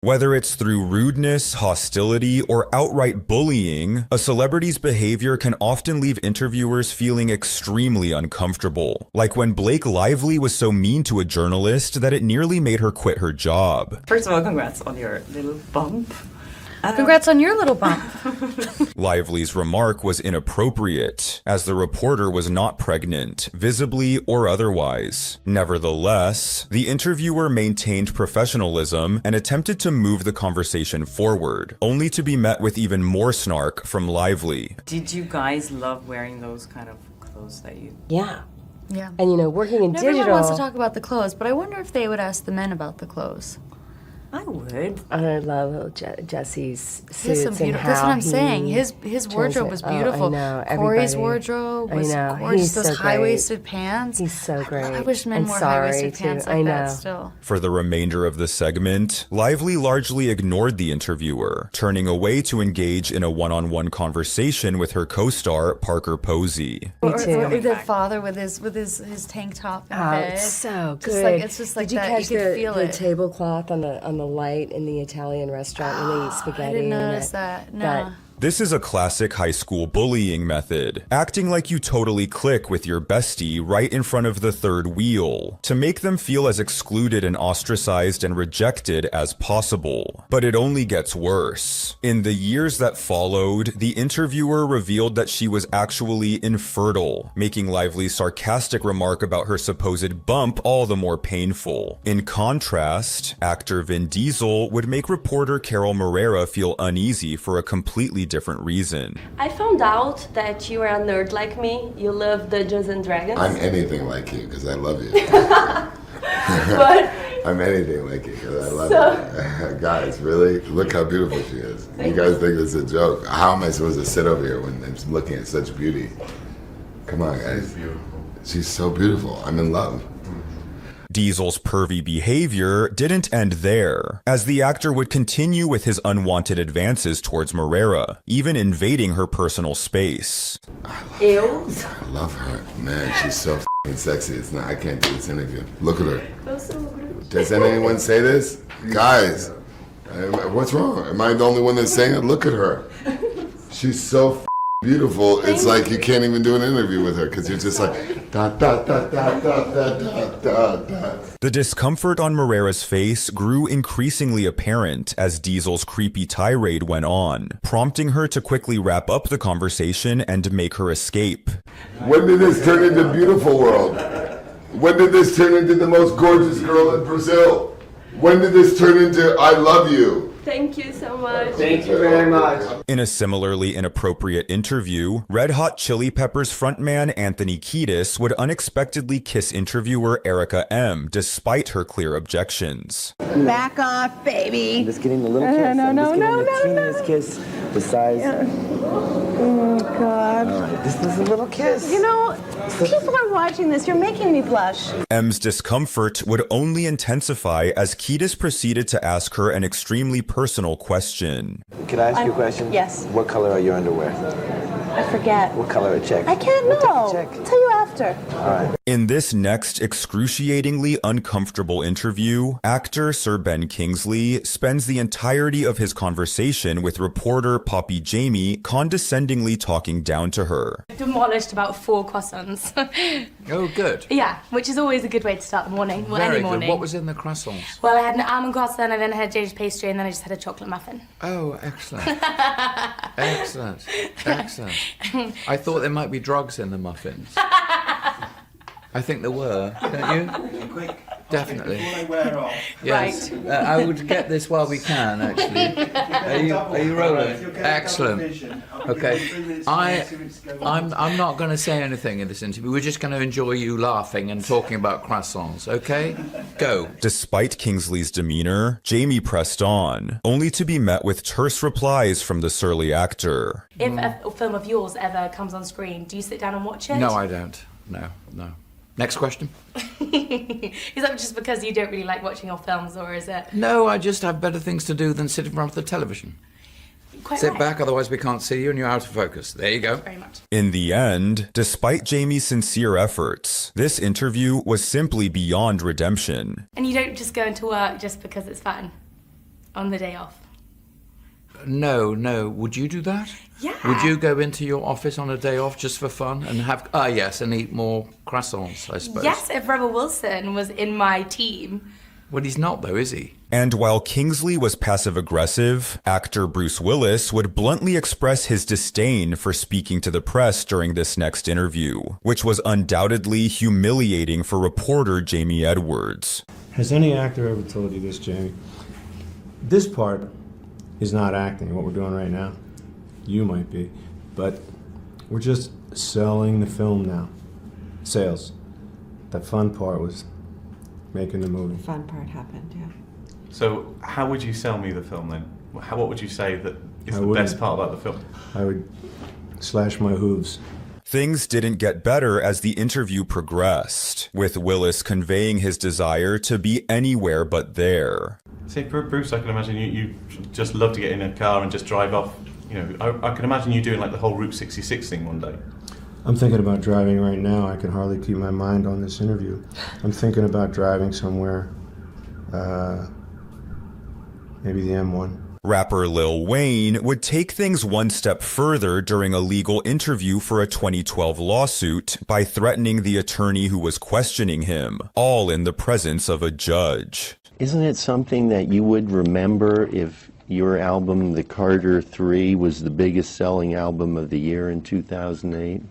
Whether it's through rudeness, hostility, or outright bullying, a celebrity's behavior can often leave interviewers feeling extremely uncomfortable. Like when Blake Lively was so mean to a journalist that it nearly made her quit her job. First of all, congrats on your little bump. Congrats on your little bump. Lively's remark was inappropriate, as the reporter was not pregnant, visibly or otherwise. Nevertheless, the interviewer maintained professionalism and attempted to move the conversation forward, only to be met with even more snark from Lively. Did you guys love wearing those kind of clothes that you... Yeah. Yeah. And, you know, working in digital... Everyone wants to talk about the clothes, but I wonder if they would ask the men about the clothes. I would. I love Jesse's He has suits some and beautiful. how That's what I'm he saying. His wardrobe was beautiful. I know. Corey's Everybody. wardrobe was I know. gorgeous. He's Those so high-waisted pants. He's so great. I wish men And wore sorry, high-waisted too. pants I like that know. still. For the remainder of the segment, Lively largely ignored the interviewer, turning away to engage in a one-on-one conversation with her co-star, Parker Posey. Me too. Or the father with his tank top and bed. It's so good. Just like, it's just like Did you that. catch You could feel the it. tablecloth on the light in the Italian restaurant when they eat spaghetti? I didn't and notice that. No. This is a classic high school bullying method, acting like you totally click with your bestie right in front of the third wheel, to make them feel as excluded and ostracized and rejected as possible. But it only gets worse. In the years that followed, the interviewer revealed that she was actually infertile, making Lively's sarcastic remark about her supposed bump all the more painful. In contrast, actor Vin Diesel would make reporter Carol Moreira feel uneasy for a completely different reason. I found out that you are a nerd like me. You love Dungeons and Dragons. I'm anything like you because I love you. But I'm anything like you because I love you. Guys, really? Look how beautiful she is. You guys think it's a joke. How am I supposed to sit over here when I'm looking at such beauty? Come on, guys. She's beautiful. She's so beautiful. I'm in love. Diesel's pervy behavior didn't end there, as the actor would continue with his unwanted advances towards Moreira, even invading her personal space. I love her. Man, she's so f***ing sexy. It's not, I can't do this interview. Look at her. Does anyone say this? Guys, what's wrong? Am I the only one that's saying it? Look at her. She's so f***ing beautiful. It's like you can't even do an interview with her because you're just like, da da da da da da da da da. The discomfort on Moreira's face grew increasingly apparent as Diesel's creepy tirade went on, prompting her to quickly wrap up the conversation and make her escape. When did this turn into beautiful world? When did this turn into the most gorgeous girl in Brazil? When did this turn into I love you? Thank you so much. Thank you very much. In a similarly inappropriate interview, Red Hot Chili Peppers frontman Anthony Kiedis would unexpectedly kiss interviewer Erica M. despite her clear objections. Back off, baby. I'm just getting a little kiss. I'm just getting the teeniest kiss. The size. Oh, God. All right, this is a little kiss. You know, people are watching this. You're making me blush. M's discomfort would only intensify as Kiedis proceeded to ask her an extremely personal question. Could I ask you a question? Yes. What color are your underwear? I forget. What color are check? I can't What type know. of check? I'll tell you after. All right. In this next excruciatingly uncomfortable interview, actor Sir Ben Kingsley spends the entirety of his conversation with reporter Poppy Jamie condescendingly talking down to her. Demolished about 4 croissants. Oh, good. Yeah, which is always a good way to start the morning. Well, Very any morning. good. What was in the croissants? Well, I had an almond croissant, I then had a Jade's pastry, and then I just had a chocolate muffin. Oh, excellent. Excellent. Excellent. I thought there might be drugs in the muffins. I think there were, don't you? Quick. Definitely. Before they wear off. Yes. Right. I would get this while we can, actually. Are you rolling? Excellent. Okay. I'm not going to say anything in this interview. We're just going to enjoy you laughing and talking about croissants, okay? Go. Despite Kingsley's demeanor, Jamie pressed on, only to be met with terse replies from the surly actor. If a film of yours ever comes on screen, do you sit down and watch it? No, I don't. No. Next question. Is that just because you don't really like watching your films, or is it... No, I just have better things to do than sit in front of the television. Quite Sit right. back, otherwise we can't see you and you're out of focus. There you go. Very much. In the end, despite Jamie's sincere efforts, this interview was simply beyond redemption. And you don't just go into work just because it's fun. on the day off? No. Would you do that? Yeah. Would you go into your office on a day off just for fun and have yes, and eat more croissants, I suppose? Yes, if Rebel Wilson was in my team. Well, he's not though, is he? And while Kingsley was passive-aggressive, actor Bruce Willis would bluntly express his disdain for speaking to the press during this next interview, which was undoubtedly humiliating for reporter Jamie Edwards. Has any actor ever told you this, Jamie? This part is not acting, what we're doing right now. You might be, but we're just selling the film now. Sales. The fun part was making the movie. The fun part happened, yeah. So how would you sell me the film then? What would you say that is the best part about the film? I would slash my hooves. Things didn't get better as the interview progressed, with Willis conveying his desire to be anywhere but there. See, Bruce, I can imagine you just love to get in a car and just drive off. You know, I can imagine you doing like the whole Route 66 thing one day. I'm thinking about driving right now. I can hardly keep my mind on this interview. I'm thinking about driving somewhere, maybe the M1. Rapper Lil Wayne would take things one step further during a legal interview for a 2012 lawsuit by threatening the attorney who was questioning him, all in the presence of a judge. Isn't it something that you would remember if your album, The Carter 3, was the biggest selling album of the year in 2008?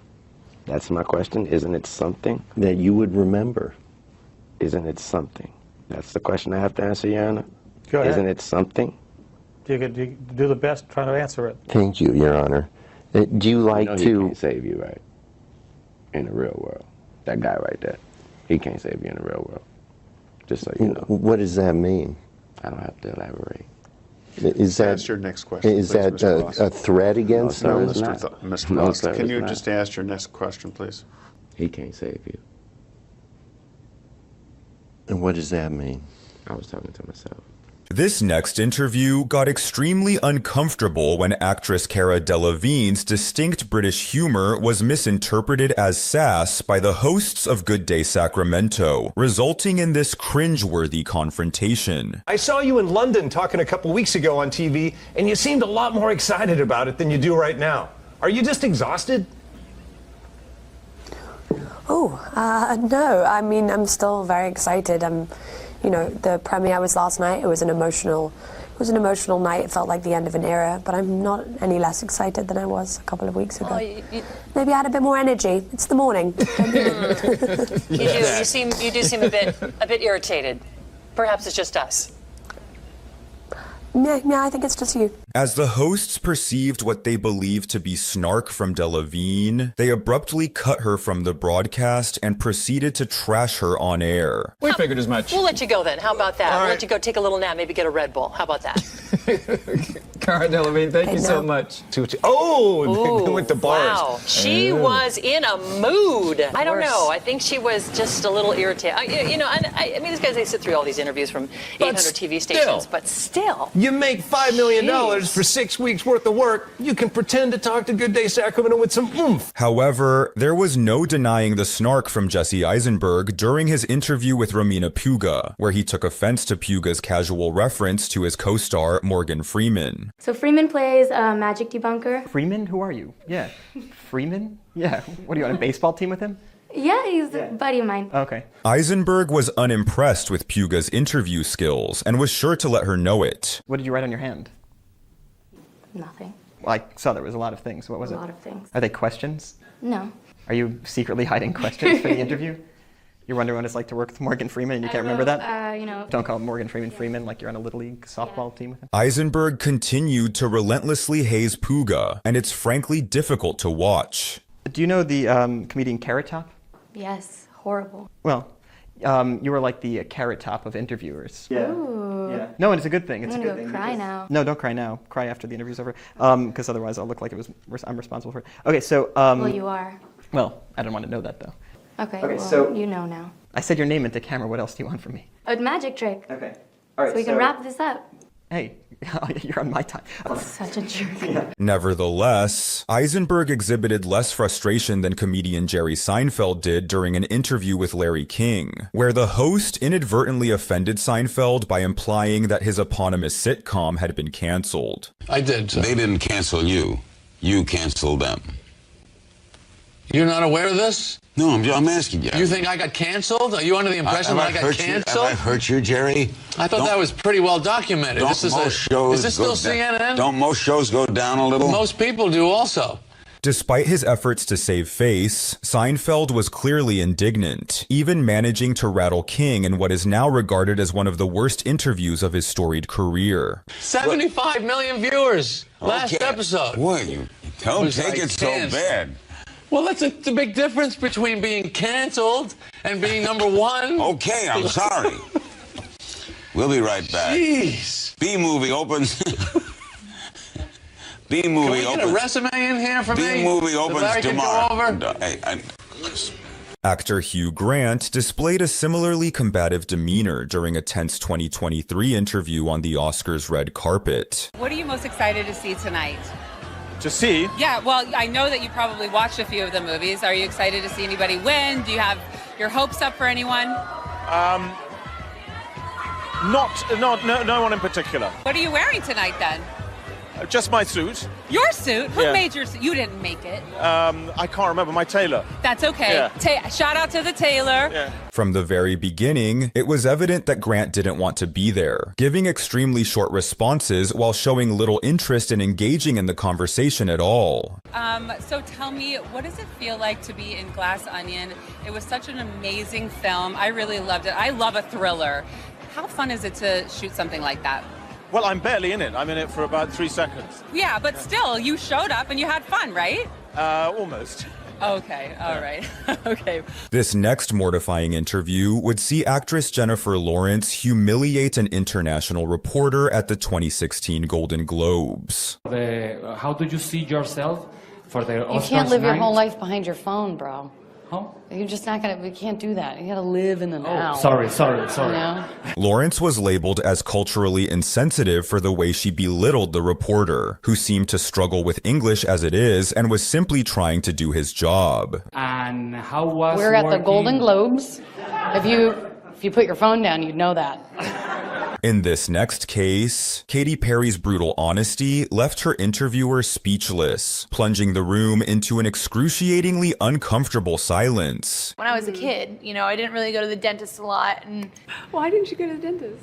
That's my question. Isn't it something? That you would remember. Isn't it something? That's the question I have to answer, Your Honor. Go ahead. Isn't it something? You do the best, try to answer it. Thank you, Your Honor. Do you like He can't save you, right? In the real world. That guy right there. He can't save you in the real world. Just so you know. What does that mean? I don't have to elaborate. Is that ask your next question? Is please, that Mr. Ross. a threat against No, him? it's not. Mr. No, Ross, sir, can it's you not. just ask your next question, please? He can't save you. And what does that mean? I was talking to myself. This next interview got extremely uncomfortable when actress Cara Delevingne's distinct British humor was misinterpreted as sass by the hosts of Good Day Sacramento, resulting in this cringeworthy confrontation. I saw you in London talking a couple weeks ago on TV, and you seemed a lot more excited about it than you do right now. Are you just exhausted? No. I mean, I'm still very excited. You know, the premiere was last night. It was an emotional night. It felt like the end of an era, but I'm not any less excited than I was a couple of weeks ago. Maybe I had a bit more energy. It's the morning. You do seem a bit irritated. Perhaps it's just us. Yeah, I think it's just you. As the hosts perceived what they believed to be snark from Delevingne, they abruptly cut her from the broadcast and proceeded to trash her on air. We figured as much. We'll let you go then. How about that? We'll let you go take a little nap, maybe get a Red Bull. How about that? Cara Delevingne, thank you so much. Oh, with the bars. Wow. She was in a mood. I don't know. I think she was just a little irritated. I mean, these guys, they sit through all these interviews from 800 TV stations, but still. You make $5 million for 6 weeks worth of work. You can pretend to talk to Good Day Sacramento with some oomph. However, there was no denying the snark from Jesse Eisenberg during his interview with Romina Puga, where he took offense to Puga's casual reference to his co-star Morgan Freeman. So Freeman plays a magic debunker. Freeman? Who are you? Yeah. Freeman? Yeah. What, are you on a baseball team with him? Yeah, he's a buddy of mine. Okay. Eisenberg was unimpressed with Puga's interview skills and was sure to let her know it. What did you write on your hand? Nothing. Well, I saw there was a lot of things. What was it? A lot of things. Are they questions? No. Are you secretly hiding questions for the interview? You're wondering what it's like to work with Morgan Freeman and you can't remember that? Don't call Morgan Freeman like you're on a Little League softball team with him. Eisenberg continued to relentlessly haze Puga, and it's frankly difficult to watch. Do you know the comedian Carrot Top? Yes, horrible. Well, you were like the Carrot Top of interviewers. Yeah. Ooh. Yeah. No, and it's a good thing. It's I'm a gonna good go thing. cry now. No, don't cry now. Cry after the interview's over, because otherwise I'll look like I'm responsible for it. Okay, so. Well, you are. Well, I don't want to know that though. Okay, well, so you know now. I said your name into camera. What else do you want from me? A magic trick. Okay. All right. So we can wrap this up. Hey, you're on my time. Such a jerk. Nevertheless, Eisenberg exhibited less frustration than comedian Jerry Seinfeld did during an interview with Larry King, where the host inadvertently offended Seinfeld by implying that his eponymous sitcom had been canceled. I did. They didn't cancel you. You canceled them. You're not aware of this? No, I'm asking you. You think I got canceled? Are you under the impression that I got canceled? Have I hurt you, Jerry? I thought that was pretty well documented. Is this still CNN? Don't most shows go down a little? Most people do also. Despite his efforts to save face, Seinfeld was clearly indignant, even managing to rattle King in what is now regarded as one of the worst interviews of his storied career. 75 million viewers last episode. Boy, you don't take it so bad. Well, that's the big difference between being canceled and being number one. Okay, I'm sorry. We'll be right back. Jeez. B-movie opens. B-movie opens. Can we get a resume in here for me? B-movie opens tomorrow. Actor Hugh Grant displayed a similarly combative demeanor during a tense 2023 interview on the Oscars red carpet. What are you most excited to see tonight? To see? Yeah, well, I know that you probably watched a few of the movies. Are you excited to see anybody win? Do you have your hopes up for anyone? No one in particular. What are you wearing tonight then? Just my suit. Your suit? Who Yeah. made your suit? You didn't make it. I can't remember, my tailor. That's okay. Yeah. Shout out to the tailor. Yeah. From the very beginning, it was evident that Grant didn't want to be there, giving extremely short responses while showing little interest in engaging in the conversation at all. So tell me, what does it feel like to be in Glass Onion? It was such an amazing film. I really loved it. I love a thriller. How fun is it to shoot something like that? Well, I'm barely in it. I'm in it for about 3 seconds. Yeah, but still, you showed up and you had fun, right? Almost. Okay, all right. Okay. This next mortifying interview would see actress Jennifer Lawrence humiliate an international reporter at the 2016 Golden Globes. How do you see yourself for the Oscars You can't live your night? whole life behind your phone, bro. Huh? You're just not gonna. We can't do that. You gotta live in the now. Sorry. You know? Lawrence was labeled as culturally insensitive for the way she belittled the reporter, who seemed to struggle with English as it is and was simply trying to do his job. And how was We're at the working- Golden Globes. If you put your phone down, you'd know that. In this next case, Katy Perry's brutal honesty left her interviewer speechless, plunging the room into an excruciatingly uncomfortable silence. When I was a kid, I didn't really go to the dentist a lot. And Why didn't you go to the dentist?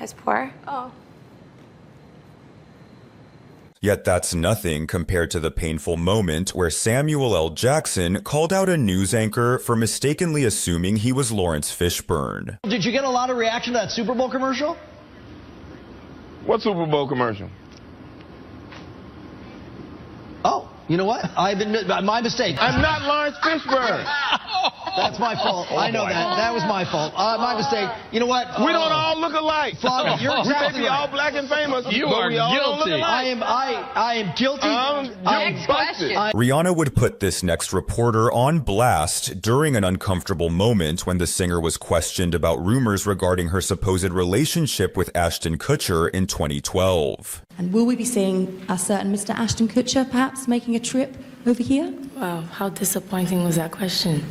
I was poor. Oh. Yet that's nothing compared to the painful moment where Samuel L. Jackson called out a news anchor for mistakenly assuming he was Lawrence Fishburne. Did you get a lot of reaction to that Super Bowl commercial? What Super Bowl commercial? Oh, you know what? My mistake. I'm not Lawrence Fishburne. That's my fault. I know that. That was my fault. My mistake. You know what? We don't all look alike. Father, you're We may exactly be right. all black and famous. You but are we all don't look guilty. alike. I am guilty. Next question. Rihanna would put this next reporter on blast during an uncomfortable moment when the singer was questioned about rumors regarding her supposed relationship with Ashton Kutcher in 2012. And will we be seeing a certain Mr. Ashton Kutcher perhaps making a trip over here? Wow, how disappointing was that question?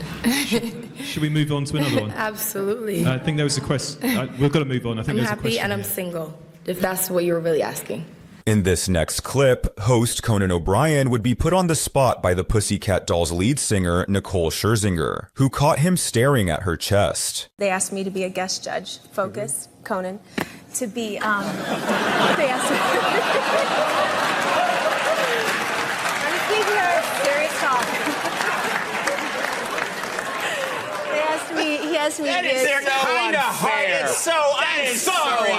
Should we move on to another one? Absolutely. I think there was a question. We've got to move on. I think I'm there's a happy question. and I'm single, if that's what you were really asking. In this next clip, host Conan O'Brien would be put on the spot by the Pussycat Dolls lead singer Nicole Scherzinger, who caught him staring at her chest. They asked me to be a guest judge, Focus, Conan, to be, they asked me. I'm speaking of serious talk. He asked me That to is be so unfair. It's so, I'm sorry.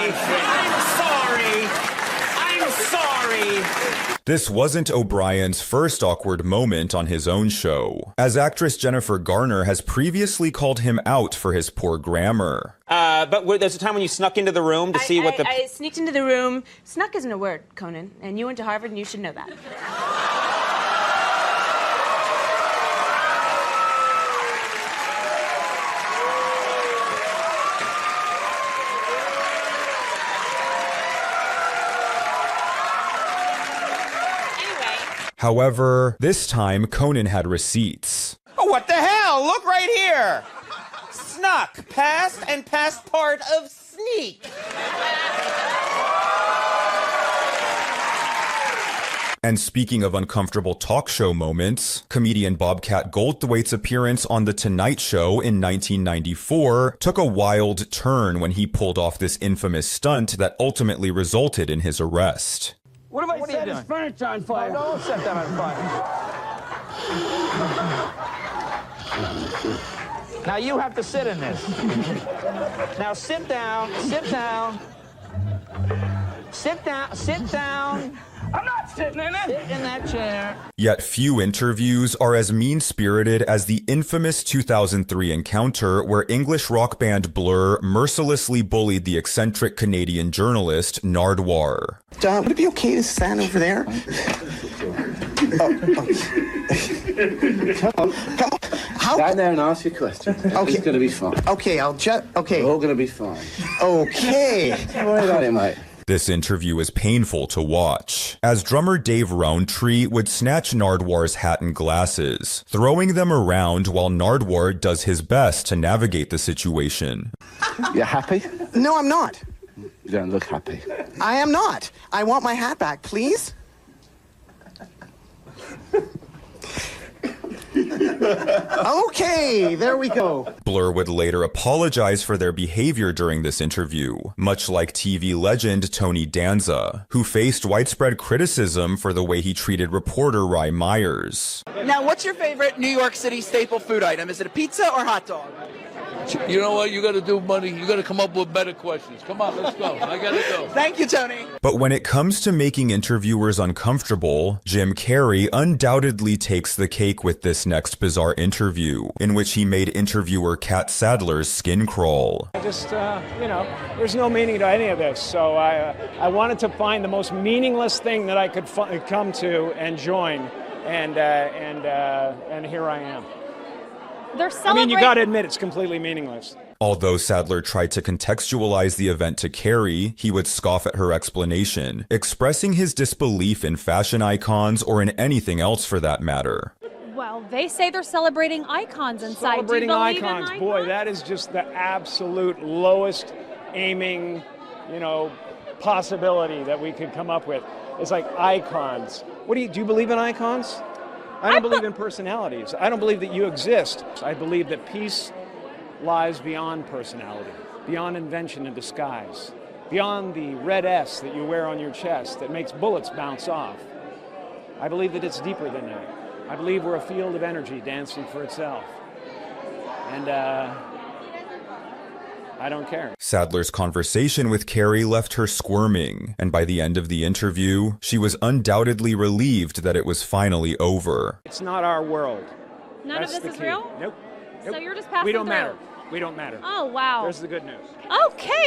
I'm sorry. This wasn't O'Brien's first awkward moment on his own show, as actress Jennifer Garner has previously called him out for his poor grammar. But there's a time when you snuck into the room to see what the... I sneaked into the room. Snuck isn't a word, Conan, and you went to Harvard and you should know that. However, this time Conan had receipts. Oh, what the hell? Look right here. Snuck. Past and past part of sneak. And speaking of uncomfortable talk show moments, comedian Bobcat Goldthwait's appearance on The Tonight Show in 1994 took a wild turn when he pulled off this infamous stunt that ultimately resulted in his arrest. What have I set his furniture on fire? No, don't set that on fire. Now you have to sit in this. Now sit down, sit down. Sit down, sit down. I'm not sitting in it. Sit in that chair. Yet few interviews are as mean-spirited as the infamous 2003 encounter where English rock band Blur mercilessly bullied the eccentric Canadian journalist Nardwuar. John, would it be okay to stand over there? Come on. Stand there and ask your question. Okay. It's going to be fine. Okay, okay. We're all going to be fine. Okay. Don't worry about it, mate. This interview is painful to watch, as drummer Dave Rowntree would snatch Nardwuar's hat and glasses, throwing them around while Nardwuar does his best to navigate the situation. You happy? No, I'm not. You don't look happy. I am not. I want my hat back, please. Okay, there we go. Blur would later apologize for their behavior during this interview, much like TV legend Tony Danza, who faced widespread criticism for the way he treated reporter Rye Myers. Now, what's your favorite New York City staple food item? Is it a pizza or hot dog? You know what? You got to do, buddy. You got to come up with better questions. Come on, let's go. I got to go. Thank you, Tony. But when it comes to making interviewers uncomfortable, Jim Carrey undoubtedly takes the cake with this next bizarre interview, in which he made interviewer Kat Sadler's skin crawl. I just, there's no meaning to any of this. So I wanted to find the most meaningless thing that I could come to and join, and here I am. I mean, you got to admit it's completely meaningless. Although Sadler tried to contextualize the event to Carey, he would scoff at her explanation, expressing his disbelief in fashion icons or in anything else for that matter. Well, they say they're celebrating icons inside. Celebrating icons, boy, that is just the absolute lowest aiming, possibility that we could come up with. It's like icons. Do you believe in icons? I don't believe in personalities. I don't believe that you exist. I believe that peace lies beyond personality, beyond invention and disguise, beyond the red S that you wear on your chest that makes bullets bounce off. I believe that it's deeper than that. I believe we're a field of energy dancing for itself. And I don't care. Sadler's conversation with Carey left her squirming, and by the end of the interview, she was undoubtedly relieved that it was finally over. It's not our world. None of this is real? Nope. So you're just passing We don't through. matter. We don't matter. Oh, wow. There's the good news. Okay.